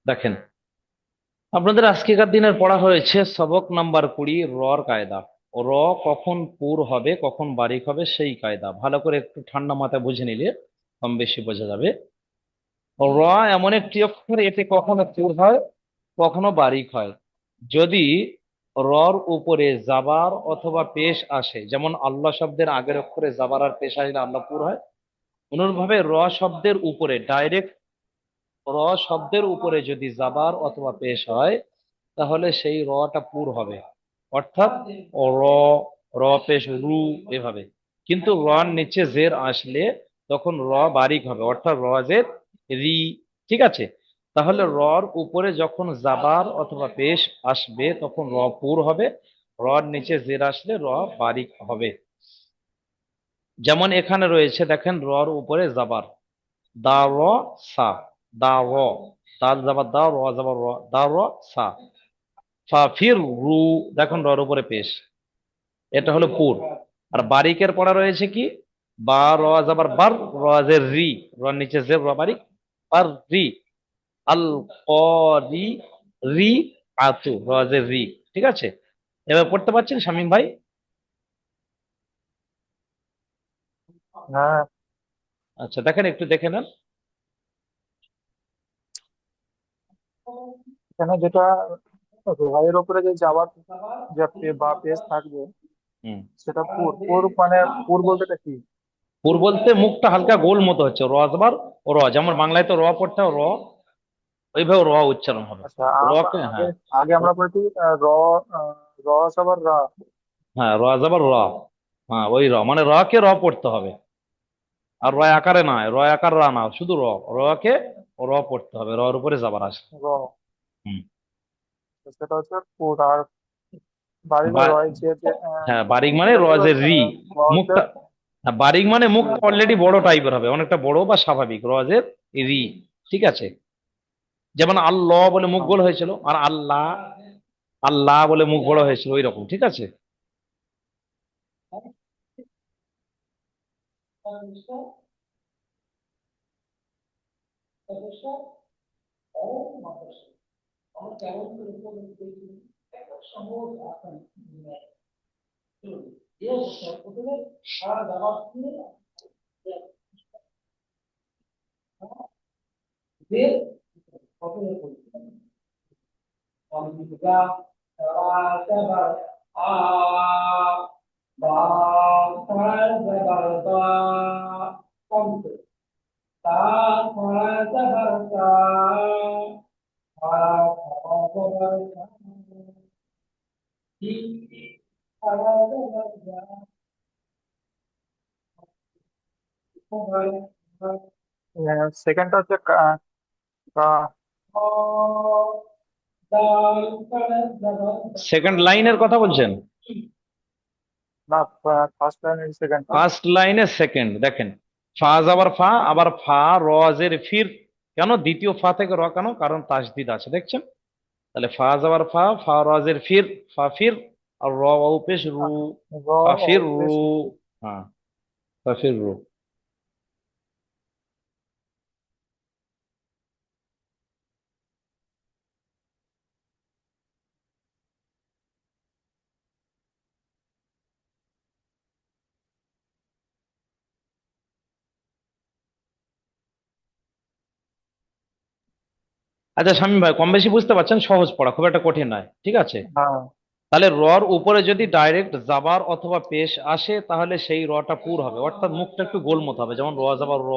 দেখেন, আপনাদের আজকেকার দিনের পড়া হয়েছে সবক নাম্বার 20 রর কায়দা। র কখন পুর হবে কখন বারিক হবে সেই কায়দা ভালো করে একটু ঠান্ডা মাথায় বুঝে নিলে কম বেশি বোঝা যাবে। র এমন একটি অক্ষর, এতে কখনো পুর হয় কখনো বারিক হয় যদি রর উপরে জাবার অথবা পেশ আসে। যেমন আল্লাহ শব্দের আগের অক্ষরে জাবার আর পেশ আসলে আল্লাহ পুর হয়। অনুরূপভাবে র শব্দের উপরে ডাইরেক্ট, র শব্দের উপরে যদি জাবার অথবা পেশ হয় তাহলে সেই রটা পুর হবে, অর্থাৎ র, র পেশ রু, এভাবে। কিন্তু রর নিচে জের আসলে তখন র বারিক হবে, অর্থাৎ র জের রি। ঠিক আছে, তাহলে রর উপরে যখন জাবার অথবা পেশ আসবে তখন র পুর হবে, রর নিচে জের আসলে র বারিক হবে। যেমন এখানে রয়েছে, দেখেন, রর উপরে জাবার, দা র সা, দা র, দাল জাবার দা, র জাবার র, দা র সা। ফির রু, দেখুন রর উপরে পেশ, এটা হলো পুর। আর বারিকের পড়া রয়েছে কি, বা র জাবার বার, র জের রি, র নিচে জের র বারিক, আর রি, আল রি, রি আতু, র জের রি। ঠিক আছে, এবার পড়তে পারছেন শামীম ভাই? হ্যাঁ, আচ্ছা, দেখেন, একটু দেখে নেন। এখানে যেটা রয়ের উপরে যে যাওয়ার যে বা পেজ থাকবে হুম। সেটা পুর পুর মানে পুর বলতে এটা কি? পুর বলতে মুখটা হালকা গোল মতো হচ্ছে, র জবার ও র, যেমন বাংলায় তো র পড়তে হয়, র ওইভাবে র উচ্চারণ হবে। আচ্ছা, র কে, আগে হ্যাঁ। আগে আমরা পড়েছি র, র সবার রা। হ্যাঁ, র যাবার র, হ্যাঁ ওই র, মানে র কে র পড়তে হবে। আর রয় আকারে নয়, রয় আকার রা না, শুধু র, র কে র পড়তে হবে, রর উপরে যাবার আসে। র, হুম। তো সেটা হচ্ছে পুর। আর বাড়িতে বা- রয় যে যে হ্যাঁ, বারিক মানে সেটা র হচ্ছে যে রি, র হচ্ছে মুখটা। হ্যাঁ, বারিক মানে মুখটা অলরেডি বড় টাইপের হবে, অনেকটা বড় বা স্বাভাবিক, র যে রি। ঠিক আছে, যেমন আল্লাহ বলে মুখ গোল হয়েছিল, আর আল্লাহ, আল্লাহ বলে মুখ বড় হয়েছিল, ওই রকম। ঠিক আছে। সেকেন্ডটা হচ্ছে কা- সেকেন্ড লাইনের কথা বলছেন? না, ফার্স্ট লাইনের সেকেন্ডটা। ফার্স্ট লাইনে সেকেন্ড, দেখেন, ফা যাবার ফা, আবার ফা রজের ফির। কেন দ্বিতীয় ফা থেকে র কেন? কারণ তাসদিদ আছে, দেখছেন? তাহলে ফা যাবার ফা, ফা রজের ফির, ফা ফির, আর র ওয়াও পেশ রু, র ফা ও ফির রু। পেশ রু। হ্যাঁ, ফা ফির রু। আচ্ছা শামীম ভাই, কম বেশি বুঝতে পারছেন? সহজ পড়া, খুব একটা কঠিন নয়। ঠিক আছে, হ্যাঁ, তাহলে রর উপরে যদি ডাইরেক্ট জাবার অথবা পেশ আসে তাহলে সেই রটা পুর হবে, অর্থাৎ মুখটা একটু গোল মতো হবে। যেমন র যাবার র,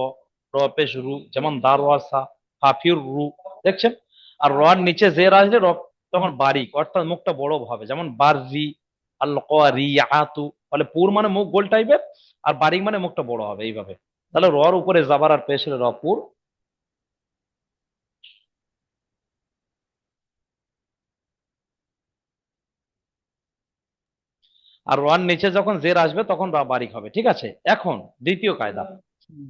র পেশ রু, যেমন দার ওয়াসা, হাফির রু। দেখছেন? আর রর নিচে জের আসলে র তখন বারিক, অর্থাৎ মুখটা বড় হবে, যেমন বার রি, আল রি আতু। তাহলে পুর মানে মুখ গোল টাইপের, আর বারিক মানে মুখটা বড় হবে, এইভাবে। তাহলে রর উপরে জাবার আর পেশ হলে র পুর। আর রর নিচে যখন জের আসবে তখন র বারিক হবে। ঠিক আছে, এখন দ্বিতীয় কায়দা,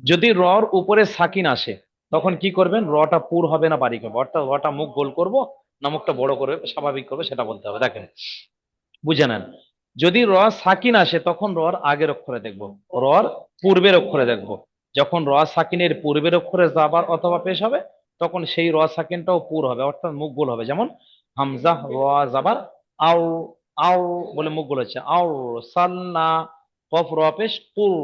যদি রর উপরে সাকিন আসে তখন কি করবেন? রটা পুর হবে না বারিক হবে, অর্থাৎ রটা মুখ গোল করব না মুখটা বড় করবে, স্বাভাবিক করবে, সেটা বলতে হবে। দেখেন, বুঝে নেন। যদি র সাকিন আসে তখন রর আগের অক্ষরে দেখব, রর পূর্বের অক্ষরে দেখব। যখন র সাকিনের পূর্বের অক্ষরে যাবার অথবা পেশ হবে তখন সেই র সাকিনটাও পুর হবে, অর্থাৎ মুখ গোল হবে। যেমন হামজা র জাবার আও, আও বলে মুখ গোল হচ্ছে আও সালনা, কফ র পেশ কুর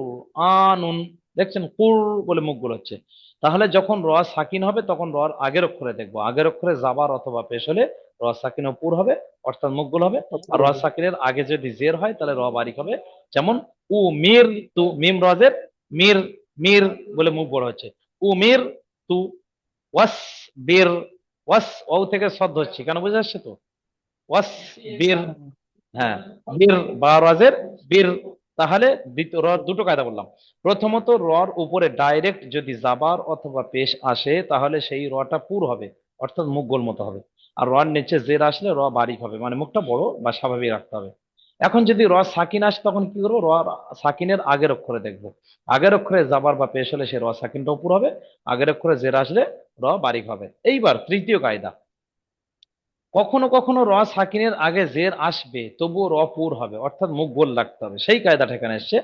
আনুন, দেখছেন কুর বলে মুখ গোল হচ্ছে। তাহলে যখন র সাকিন হবে তখন রর আগের অক্ষরে দেখবো, আগের অক্ষরে জাবার অথবা পেশ হলে র সাকিন ও পুর হবে, অর্থাৎ মুখ গোল হবে। আর র অপূর্ব। সাকিনের আগে যদি জের হয় তাহলে র বারিক হবে। যেমন উ মির তু, মিম রজের মির, মির বলে মুখ বড় হচ্ছে উ মির তু। ওয়াস বীর, ওয়াস ও থেকে শব্দ হচ্ছে কেন, বুঝে আসছে তো? ওয়াস বীর, হ্যাঁ, বীর বা রাজের বীর। তাহলে দ্বিতীয় রর দুটো কায়দা বললাম। প্রথমত রর উপরে ডাইরেক্ট যদি জাবার অথবা পেশ আসে তাহলে সেই রটা পুর হবে, অর্থাৎ মুখ গোল মতো হবে। আর রর নিচে জের আসলে র বারিক হবে, মানে মুখটা বড় বা স্বাভাবিক রাখতে হবে। এখন যদি র সাকিন আসে তখন কি করবো, র সাকিনের আগের অক্ষরে দেখবো। আগের অক্ষরে জাবার বা পেশ হলে সে র সাকিনটা পুর হবে, আগের অক্ষরে জের আসলে র বারিক হবে। এইবার তৃতীয় কায়দা, কখনো কখনো র সাকিনের আগে জের আসবে তবুও র পুর হবে, অর্থাৎ মুখ গোল রাখতে হবে, সেই কায়দাটা এখানে এসছে।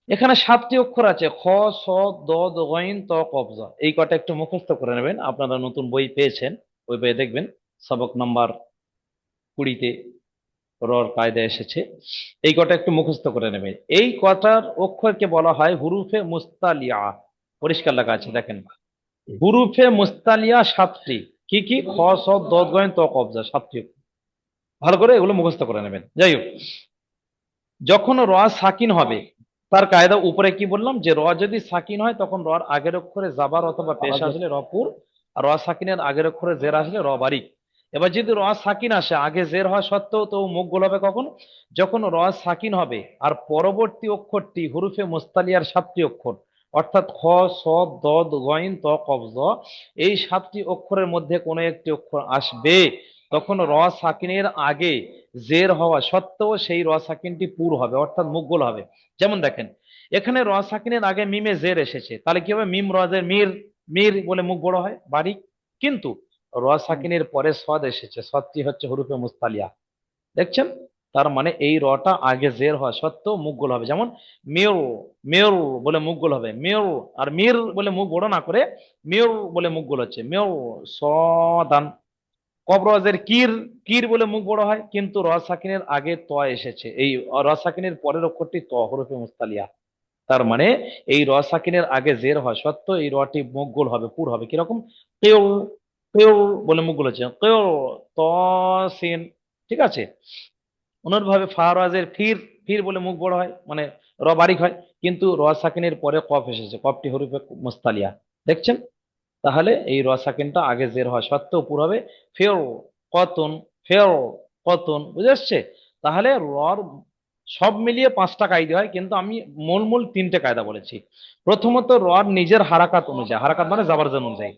এখানে 7টি অক্ষর আছে, খ, স, দ, গইন, ত, কবজা। এই কটা একটু মুখস্থ করে নেবেন, আপনারা নতুন বই পেয়েছেন, ওই বইয়ে দেখবেন সবক নাম্বার 20-তে রর কায়দা এসেছে। এই কটা একটু মুখস্থ করে নেবেন। এই কটার অক্ষরকে বলা হয় হুরুফে মুস্তালিয়া। পরিষ্কার লেখা আছে দেখেন, হুরুফে মুস্তালিয়া 7টি। কি কি? খ, স, দ, গইন, ত, কবজা, 7টি। ভালো করে এগুলো মুখস্থ করে নেবেন। যাই হোক, যখন র সাকিন হবে তার কায়দা উপরে কি বললাম, যে র যদি সাকিন হয় তখন রর আগের অক্ষরে জাবার অথবা পেশ আগে। আসলে র পুর, আর র সাকিনের আগের অক্ষরে জের আসলে র বারিক। এবার যদি র সাকিন আসে আগে জের হওয়া সত্ত্বেও, তো মুখ গোল হবে কখন, যখন র সাকিন হবে আর পরবর্তী অক্ষরটি হুরুফে মুস্তালিয়ার 7টি অক্ষর, অর্থাৎ খ, স, দ, গইন, ত, কফ, জ, এই 7টি অক্ষরের মধ্যে কোনো একটি অক্ষর আসবে, তখন র সাকিনের আগে জের হওয়া সত্ত্বেও সেই র সাকিনটি পুর হবে, অর্থাৎ মুখ গোল হবে। যেমন দেখেন, এখানে র সাকিনের আগে মিমে জের এসেছে, তাহলে কি হবে, মিম রজের মির, মির বলে মুখ বড় হয় বারিক। কিন্তু র সাকিনের পরে সদ এসেছে, সদটি হচ্ছে হরুফে মুস্তালিয়া, দেখছেন? তার মানে এই রটা আগে জের হওয়া সত্ত্বেও মুখ গোল হবে। যেমন মেয়র, মেয়র বলে মুখ গোল হবে মেয়র, আর মির বলে মুখ বড় না করে মেয়র বলে মুখ গোল হচ্ছে মেয়র, সদান। কবরজের কির, কির বলে মুখ বড় হয়, কিন্তু র সাকিনের আগে ত এসেছে, এই র সাকিনের পরের অক্ষরটি ত, হরফে মুস্তালিয়া। তার মানে এই র সাকিনের আগে জের হয় সত্ত্বেও এই রটি মুখ গোল হবে, পুর হবে। কিরকম? কেউ, কেউ বলে মুখ গোল হচ্ছে কেউ, ত, সিন। ঠিক আছে। অনুরূপভাবে ফারাজের ফির, ফির বলে মুখ বড় হয়, মানে র বারিক হয়, কিন্তু র সাকিনের পরে কফ এসেছে, কফটি হরফে মুস্তালিয়া, দেখছেন? তাহলে এই র সাকিনটা আগে জের হয় সত্ত্বেও পুর হবে। ফেও, কতন, ফেও, কতন, বুঝে আসছে? তাহলে রর সব মিলিয়ে 5টা কায়দা হয়, কিন্তু আমি মূল মূল 3টে কায়দা বলেছি। প্রথমত রর নিজের হারাকাত অনুযায়ী, হারাকাত মানে জাবারজান অনুযায়ী,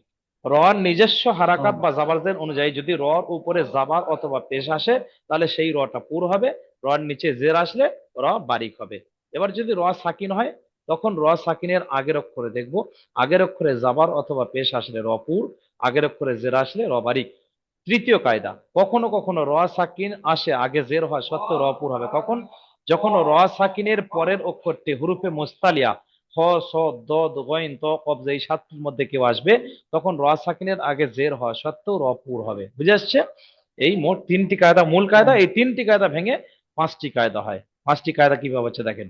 রর নিজস্ব হারাকাত বা জাবারজান অনুযায়ী যদি রর উপরে জাবার অথবা পেশ আসে তাহলে সেই রটা পুর হবে, রর নিচে জের আসলে র বারিক হবে। এবার যদি র সাকিন হয় তখন র সাকিনের আগের অক্ষরে দেখবো, আগের অক্ষরে জাবার অথবা পেশ আসলে রপুর, আগের অক্ষরে জের আসলে রবারিক। তৃতীয় কায়দা, কখনো কখনো র সাকিন আসে আগে জের হয় সত্ত্বেও রপুর হবে, কখন? যখন র সাকিনের পরের অক্ষরটি হুরুফে মুস্তালিয়া, হ, স, দ, গইন, ত, কবজা, এই 7টির মধ্যে কেউ আসবে, তখন র সাকিনের আগে জের হয় সত্ত্বেও রপুর হবে। বুঝে আসছে? এই মোট 3টি কায়দা, মূল কায়দা। এই 3টি কায়দা ভেঙে 5টি কায়দা হয়। 5টি কায়দা কিভাবে হচ্ছে দেখেন।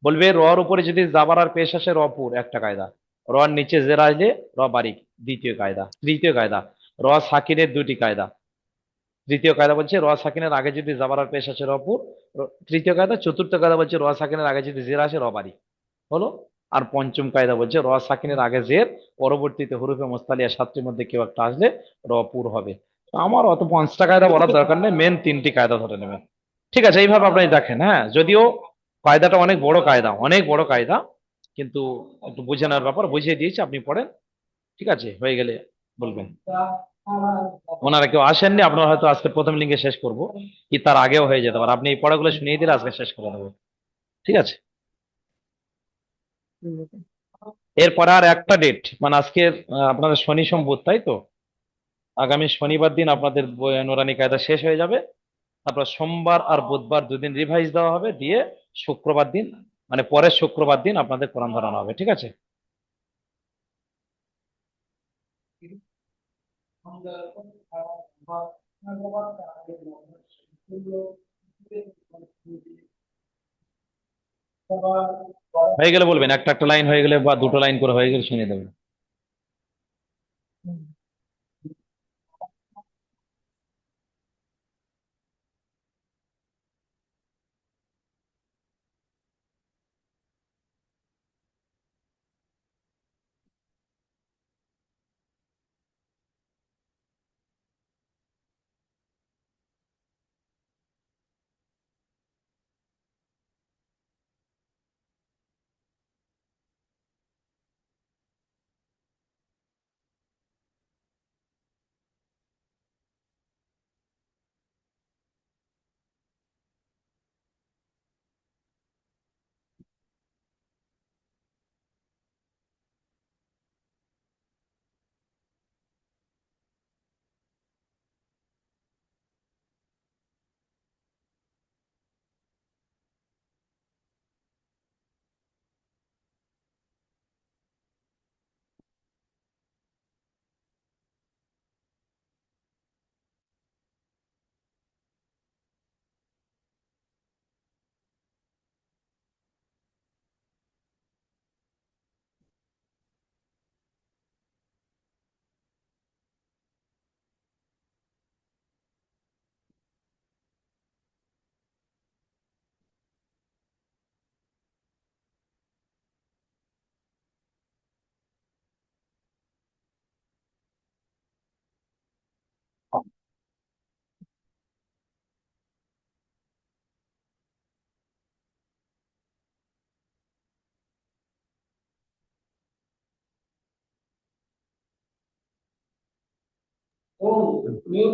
বলবে রর উপরে যদি জাবার আর পেশ আসে রপুর, একটা কায়দা। রর নিচে জের আসলে র বারিক, দ্বিতীয় কায়দা। তৃতীয় কায়দা, র সাকিনের 2টি কায়দা। তৃতীয় কায়দা বলছে র সাকিনের আগে যদি জাবার আর পেশ আসে রপুর, তৃতীয় কায়দা। চতুর্থ কায়দা বলছে র সাকিনের আগে যদি জের আসে র বারিক, হলো। আর পঞ্চম কায়দা বলছে র সাকিনের আগে জের, পরবর্তীতে হরুফে মুস্তালিয়া 7টির মধ্যে কেউ একটা আসলে র পুর হবে। তো আমার অত 5টা কায়দা বলার দরকার নেই, মেন 3টি কায়দা ধরে নেবেন। ঠিক আছে, এইভাবে আপনি দেখেন। হ্যাঁ, যদিও কায়দাটা অনেক বড় কায়দা, অনেক বড় কায়দা, কিন্তু একটু বুঝে নেওয়ার ব্যাপার, বুঝিয়ে দিয়েছি, আপনি পড়েন। ঠিক আছে, হয়ে গেলে বলবেন। ওনারা কেউ আসেননি, আপনারা হয়তো আজকে প্রথম লিঙ্কে শেষ করব, কি তার আগেও হয়ে যেতে পারে, আপনি এই পড়াগুলো শুনিয়ে দিলে আজকে শেষ করে দেবো। ঠিক আছে। ঠিক আছে। এরপরে আর একটা ডেট, মানে আজকে আপনাদের শনি সোম বুধ, তাই তো? আগামী শনিবার দিন আপনাদের নুরানি কায়দা শেষ হয়ে যাবে। তারপর সোমবার আর বুধবার 2 দিন রিভাইজ দেওয়া হবে, দিয়ে শুক্রবার দিন, মানে পরের শুক্রবার দিন আপনাদের কোরআন ধরানো হবে। ঠিক আছে। হয়ে গেলে বলবেন, একটা একটা লাইন হয়ে গেলে বা দুটো লাইন করে হয়ে গেলে শুনিয়ে দেবেন।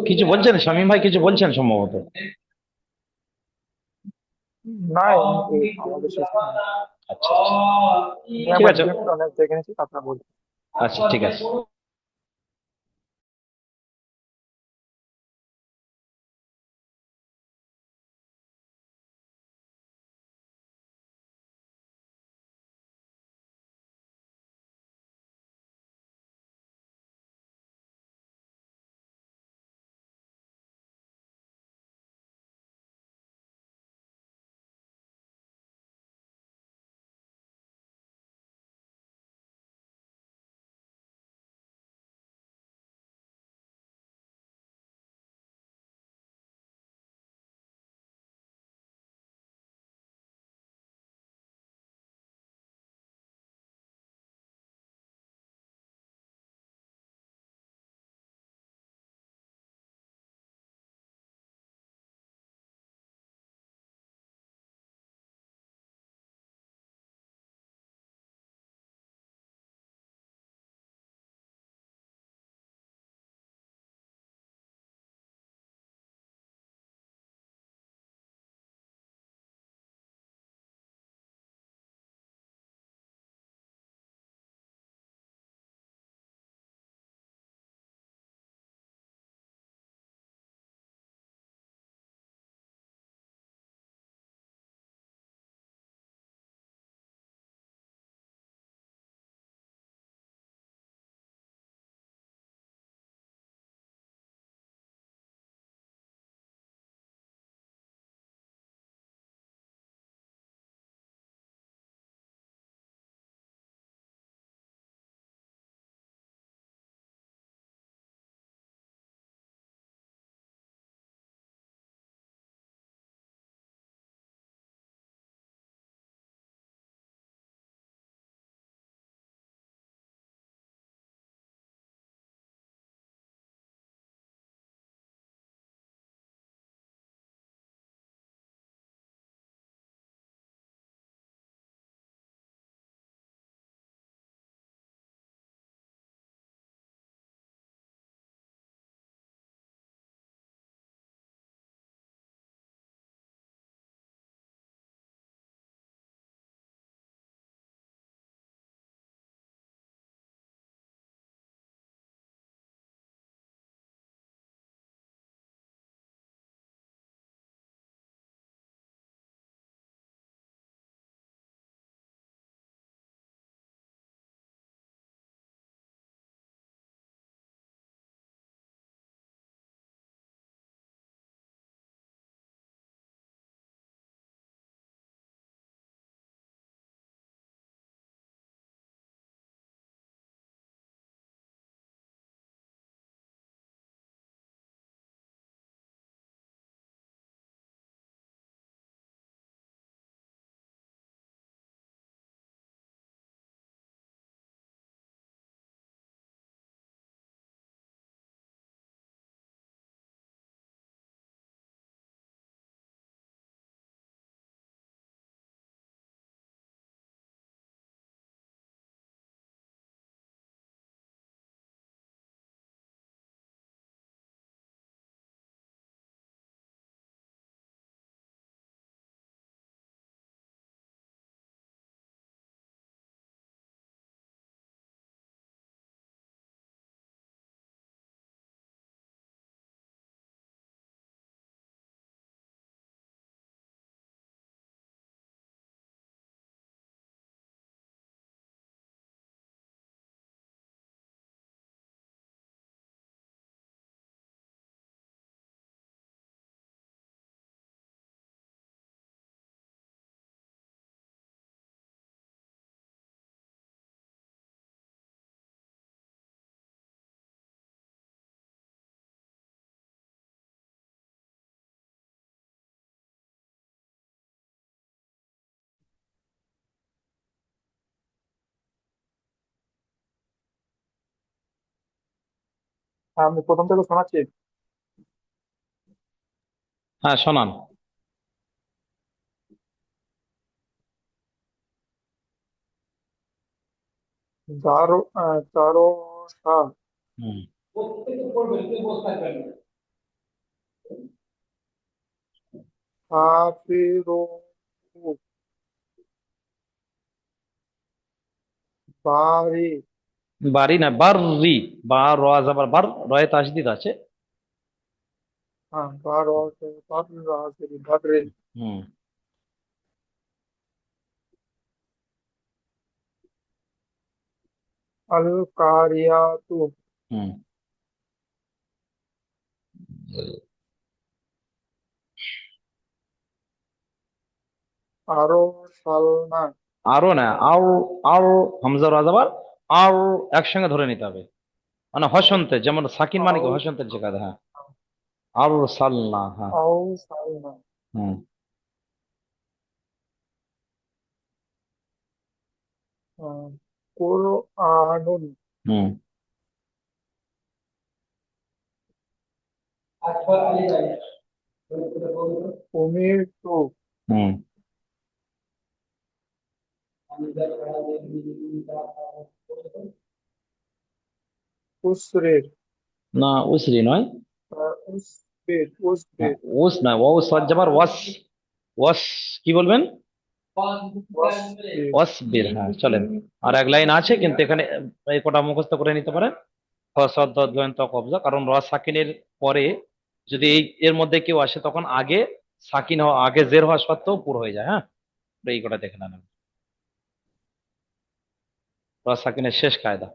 কিছু বলছেন শামীম ভাই, কিছু বলছেন সম্ভবত। না, এমনি আমাদের শেষ হয়নি। আচ্ছা আচ্ছা, আমি ঠিক একবার আছে। অনেক দেখে নিচ্ছি, তারপরে বলছি। আচ্ছা ঠিক আছে। আমি প্রথম থেকে শোনাচ্ছি। হ্যাঁ, শোনান। জারোশা। হুম। কাফিরু। বারি। বাড়ি না, বাররি। বা র যাবার বার, রয়ে তাসদিদ আছে। হ্যাঁ, বারে। হুম। আল কারিয়াতু। হুম। আরো সালনা। আরো না, আর। আর হামজা র যাবার আর, একসঙ্গে ধরে নিতে হবে। মানে হসন্তে, যেমন সাকিন মানে কি আউ হসন্তের যে কাজ, হ্যাঁ। আর সালনা, হ্যাঁ। আউ সালনা। হুম। কুরআনুন। হুম। উমিরতু। হুম। উসরির। না, উসরি নয়। হ্যাঁ, উসবির। ওস না, ও সজ যাবার ওয়াস। ওয়াস। কি বলবেন? ওয়াসবির। ওয়াসবির, হ্যাঁ, চলেন। আর এক লাইন আছে কিন্তু এখানে, এই কটা মুখস্থ করে নিতে পারেন। ফসদ দদ গয়ন ত কবজা, কারণ র সাকিনের পরে যদি এর মধ্যে কেউ আসে তখন আগে সাকিন হওয়া, আগে জের হওয়া সত্ত্বেও পুর হয়ে যায়, হ্যাঁ। তো এই কটা দেখে নেন। র সাকিনের শেষ কায়দা।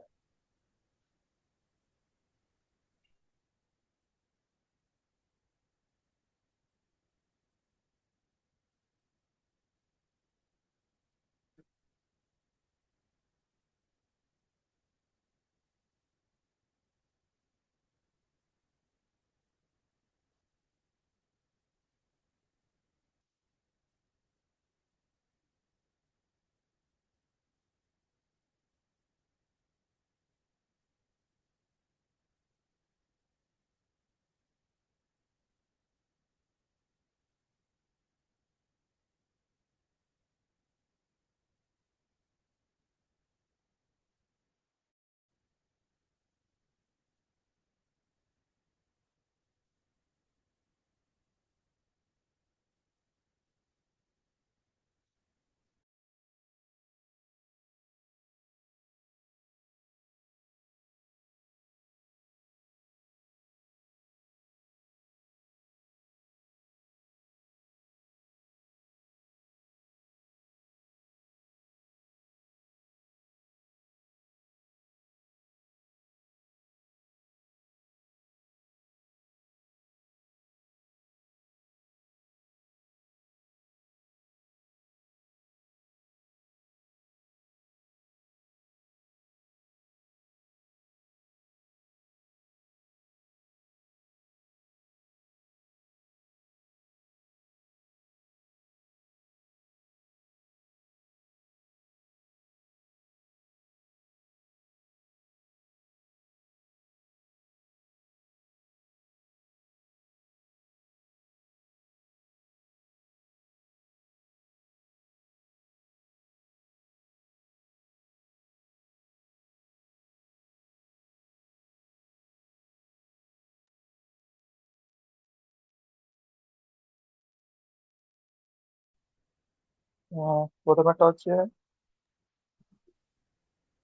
প্রথমটা হচ্ছে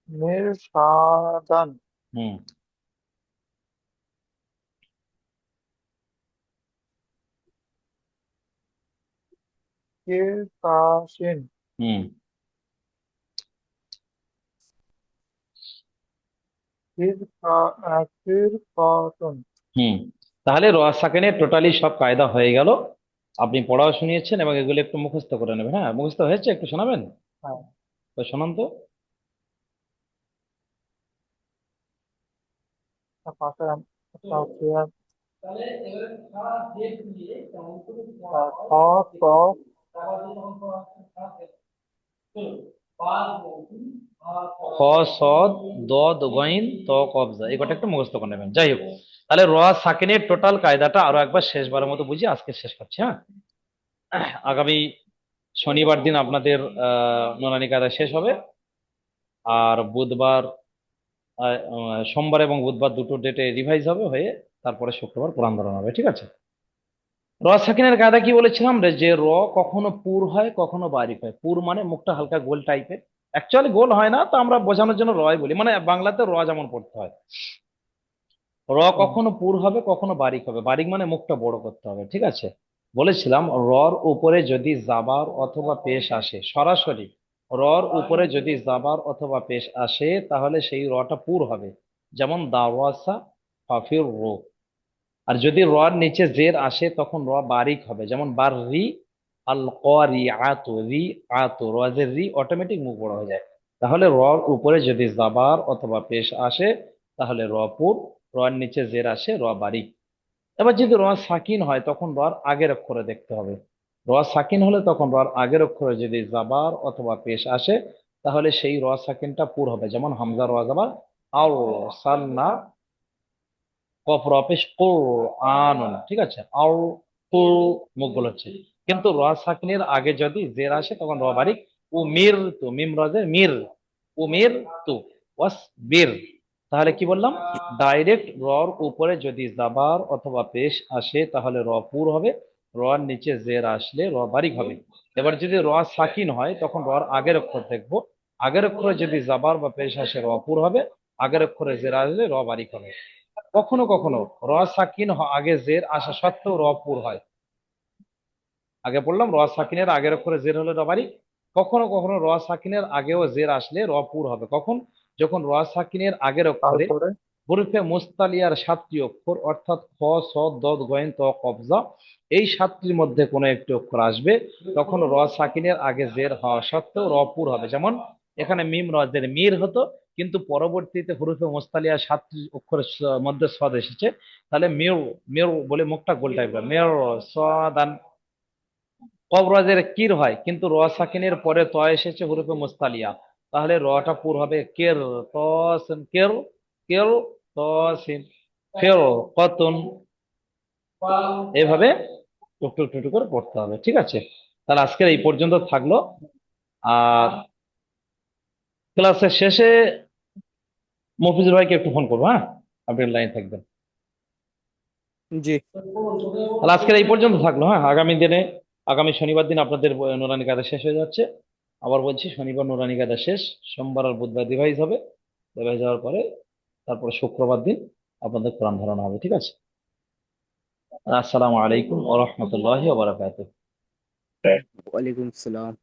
মিরসাদান। হুম। কিরতাসিন। হুম। কিরকাতুন। হুম। তাহলে র সাকিনের টোটালি সব কায়দা হয়ে গেল। আপনি পড়াও শুনিয়েছেন এবং এগুলো একটু মুখস্থ করে নেবেন, হ্যাঁ। মুখস্থ হয়েছে, একটু শোনাবেন? হ্যাঁ, তো শোনান তো। তার পাশে একটা হচ্ছে খ, ক, খ সদ দদ গইন ত কবজা, এই কটা একটু মুখস্থ করে নেবেন। যাই হোক, তাহলে র সাকিনের টোটাল কায়দাটা আরো একবার শেষবারের মতো বুঝি আজকে শেষ করছি। হ্যাঁ, আগামী শনিবার দিন আপনাদের নুরানি কায়দা শেষ হবে। আর বুধবার সোমবার এবং বুধবার দুটো ডেটে রিভাইজ হবে হয়ে তারপরে শুক্রবার কোরআন ধরানো হবে, ঠিক আছে? র সাকিনের কায়দা কি বলেছিলাম রে, যে র কখনো পুর হয় কখনো বারিক হয়। পুর মানে মুখটা হালকা গোল টাইপের, অ্যাকচুয়ালি গোল হয় না, তো আমরা বোঝানোর জন্য রয় বলি, মানে বাংলাতে র যেমন পড়তে হয়। র হুম। কখনো পুর হবে কখনো বারিক হবে, বারিক মানে মুখটা বড় করতে হবে, ঠিক আছে? বলেছিলাম রর উপরে যদি জাবার অথবা পেশ আসে সরাসরি, রর উপরে যদি জাবার অথবা পেশ আসে তাহলে সেই রটা পুর হবে, যেমন দাওয়াসা ফাফির রো। আর যদি রর নিচে জের আসে তখন র বারিক হবে, যেমন বার রি আল রি আতো রি আতো, রজের রি অটোমেটিক মুখ বড় হয়ে যায়। তাহলে রর উপরে যদি জাবার অথবা পেশ আসে তাহলে র পুর, রর নিচে জের আসে র বারিক। এবার যদি র সাকিন হয় তখন রর আগের অক্ষরে দেখতে হবে। র সাকিন হলে তখন রর আগের অক্ষরে যদি জাবার অথবা পেশ আসে তাহলে সেই র সাকিনটা পুর হবে, যেমন হামজা র জাবার আও সালনা, কফ র পেশ আনুন, ঠিক আছে? আও কু, মুখগুলো হচ্ছে। কিন্তু র সাকিনের আগে যদি জের আসে তখন র বারিক। ও মির তু, মিম রজের মির, ও মির তু ওয়াস বীর। তাহলে কি বললাম, ডাইরেক্ট রর উপরে যদি জাবার অথবা পেশ আসে তাহলে র পুর হবে, রর নিচে জের আসলে র বারিক হবে। এবার যদি র সাকিন হয় তখন রর আগের অক্ষর দেখবো, আগের অক্ষরে যদি জাবার বা পেশ আসে র পুর হবে, আগের অক্ষরে জের আসলে র বারিক হবে। কখনো কখনো র সাকিন আগে জের আসা সত্ত্বেও র পুর হয়। আগে বললাম র সাকিনের আগের অক্ষরে জের হলে রবারি। কখনো কখনো র সাকিনের আগেও জের আসলে র পুর হবে, কখন? যখন র সাকিনের আগের অক্ষরে তারপরে হরফে মুস্তালিয়ার সাতটি অক্ষর অর্থাৎ খ স দদ গয়েন ত কবজা, এই সাতটির মধ্যে কোনো একটি অক্ষর আসবে, তখন র সাকিনের আগে জের হওয়া সত্ত্বেও র পুর হবে। যেমন এখানে মিম রজের মির হতো, কিন্তু পরবর্তীতে হরফে মুস্তালিয়ার সাতটি অক্ষরের মধ্যে সদ এসেছে, তাহলে মিউ, মিউ বলে মুখটা গোল টাইপের মেয়র সদান। কবরাজের কির হয়, কিন্তু র সাকিনের পরে ত এসেছে হুরুফে মুস্তালিয়া, তাহলে রটা পুর হবে কের, তসিন কের, কের তসিন, ফের কতন। এইভাবে টুকটুক টুকটুক করে পড়তে হবে, ঠিক আছে? তাহলে আজকের এই পর্যন্ত থাকলো। আর ক্লাসের শেষে মফিজুল ভাইকে একটু ফোন করবো, হ্যাঁ? আপনি লাইন থাকবেন। জি। তাহলে আজকের এই পর্যন্ত থাকলো। হ্যাঁ, আগামী দিনে, আগামী শনিবার দিন আপনাদের নুরানি কায়দা শেষ হয়ে যাচ্ছে। আবার বলছি, শনিবার নুরানি কায়দা শেষ, সোমবার আর বুধবার রিভাইজ হবে। রিভাইজ হওয়ার পরে তারপরে শুক্রবার দিন আপনাদের কোরআন ধরানো হবে, ঠিক আছে? আসসালামু আলাইকুম ওয়া রাহমাতুল্লাহি ওয়া বারাকাতুহু। ওয়ালাইকুম আসসালাম।